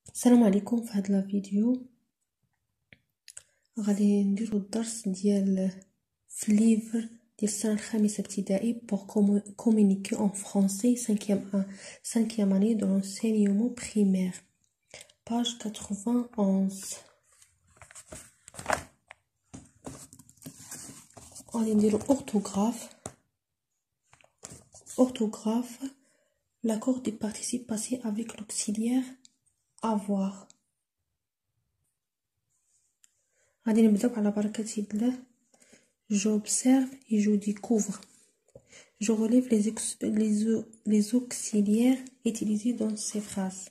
السلام عليكم. في هذا الفيديو غادي نديرو الدرس ديال في الليفر ديال السنه الخامسه ابتدائي pour communiquer en français 5e année de l'enseignement primaire, page 91. غادي نديرو orthographe, l'accord du participe passé avec l'auxiliaire avoir. غادي نبداو على بركة الله. J'observe et je découvre. Je relève les auxiliaires utilisés dans ces phrases.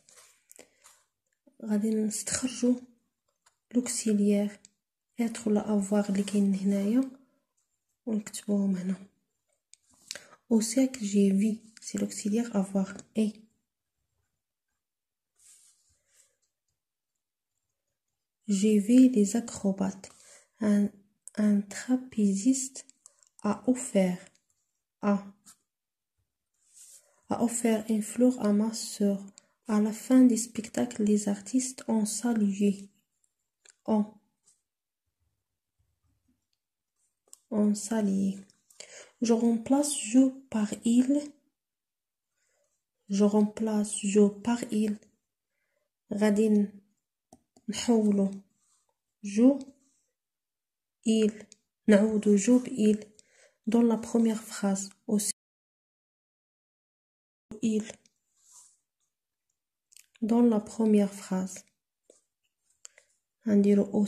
غادي نستخرجوا l'auxiliaire être ولا avoir اللي كاين هنايا ونكتبوهم هنا. Au cercle j'ai vu, c'est l'auxiliaire avoir. Et j'ai vu les acrobates. Un trapéziste a offert une fleur à ma sœur. À la fin du spectacle, les artistes ont salué. On salué. Je remplace je par il. غادي نحولو جو il. نعودو جو بإل. Dans la première phrase aussi il. Dans la première phrase نديرو au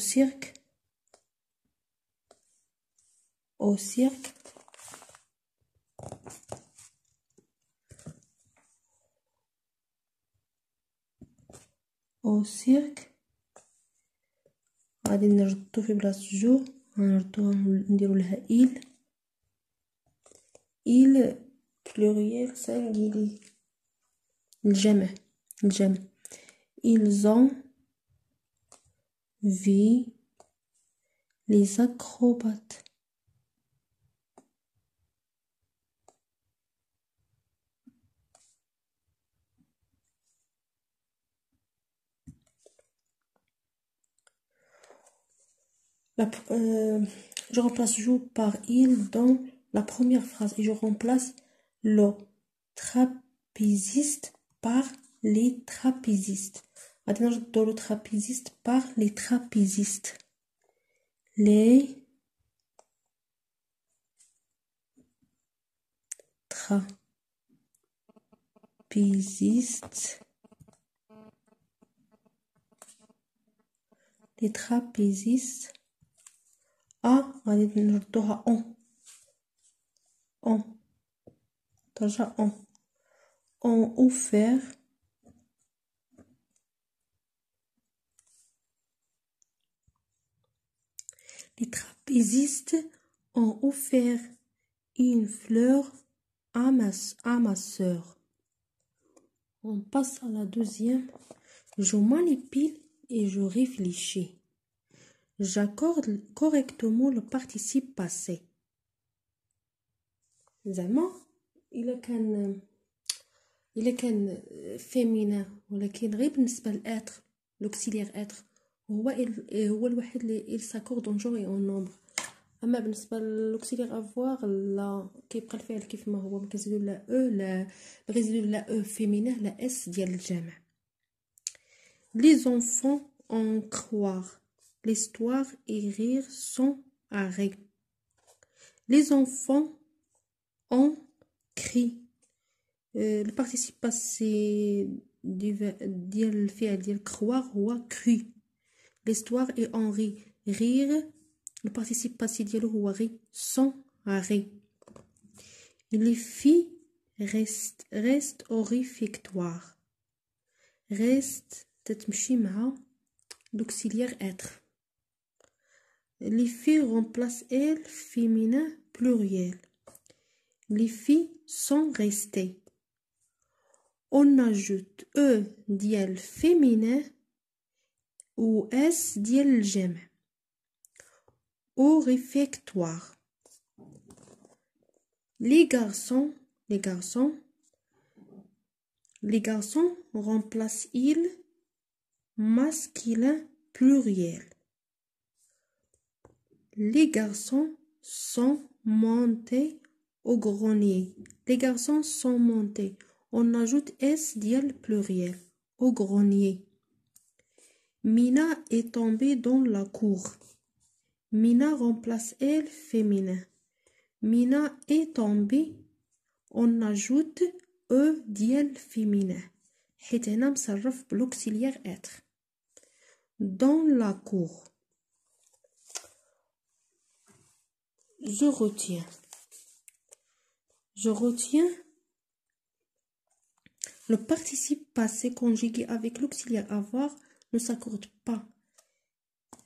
cirque غادي نردو في بلاصة جو غنردوها نديرو لها il pluriel singulier الجمع ils ont vu les acrobates. Je remplace je par il dans la première phrase et je remplace le trapéziste par les trapézistes. غادي نردو le trapéziste par les trapézistes. Les trapézistes غادي نردوها ترجع ont offert les trapézistes ont offert une fleur à ma sœur. On passe à la deuxième. Je manipule et je réfléchis. J'accorde correctement le participe passé. زعما إلا كان féminin ولكن غير بالنسبة لêtre l'auxiliaire être هو الوحيد اللي il s'accorde en genre et en nombre. اما بالنسبه للauxiliaire avoir لا كيبقى الفعل كيف ما هو، ما كنزيدو لا لا féminin لا اس ديال الجمع. Les enfants en croire. L'histoire et rire sans arrêt. Les enfants ont cri. Le participe passé ديال الفعل ديال croire هو cru. L'histoire et en rire le participe passé ديالو هو ري sans arrêt. Les filles restent au réfectoire. Reste تتمشي مع l'auxiliaire être. Les filles remplacent elles féminin pluriel. Les filles sont restées. On ajoute ديال féminin ou s ديال الجمع au réfectoire. Les garçons remplacent ils masculin pluriel. Les garçons sont montés au grenier. Les garçons sont montés. On ajoute S dial pluriel. Au grenier. Mina est tombée dans la cour. Mina remplace elle féminin. Mina est tombée. On ajoute E dial féminin. حيت هنا مصرف بالauxiliaire être. Dans la cour. Je retiens. Je retiens. Le participe passé conjugué avec l'auxiliaire avoir ne s'accorde pas.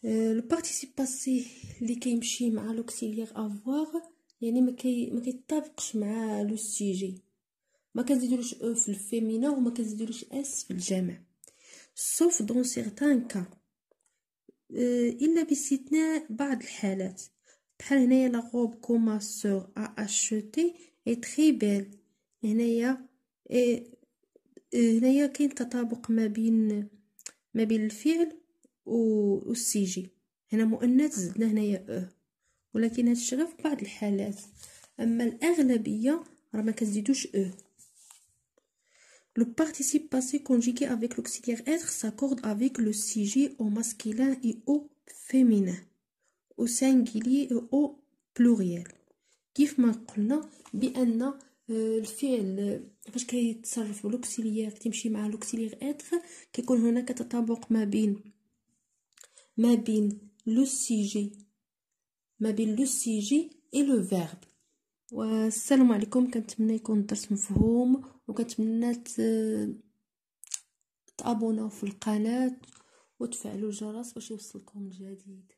Le participe passé اللي كيمشي مع l'auxiliaire avoir يعني ما كيتطابقش مع لو سيجي. ما كنزيدولوش او في الفيمينا وما كنزيدولوش اس في الجمع. sauf dans certains cas. إلا باستثناء بعض الحالات. بحال هنايا la robe que ma sœur a acheté est très belle. هنايا كاين تطابق ما بين الفعل والسيجي. هنا مؤنث زدنا هنايا ولكن هادشي غير في بعض الحالات، اما الاغلبيه راه ما كنزيدوش Le participe passé conjugué avec l'auxiliaire être s'accorde avec le sujet au masculin et au féminin, au singulier et au pluriel. كيف ما قلنا بان الفعل فاش كيتصرف بالاوكسيليير تمشي مع الاوكسيليير اتر كيكون هناك تطابق ما بين لو سيجي et le verbe. والسلام عليكم. كنتمنى يكون الدرس مفهوم وكنتمنى تابوناو في القناه وتفعلوا الجرس باش يوصلكم الجديد.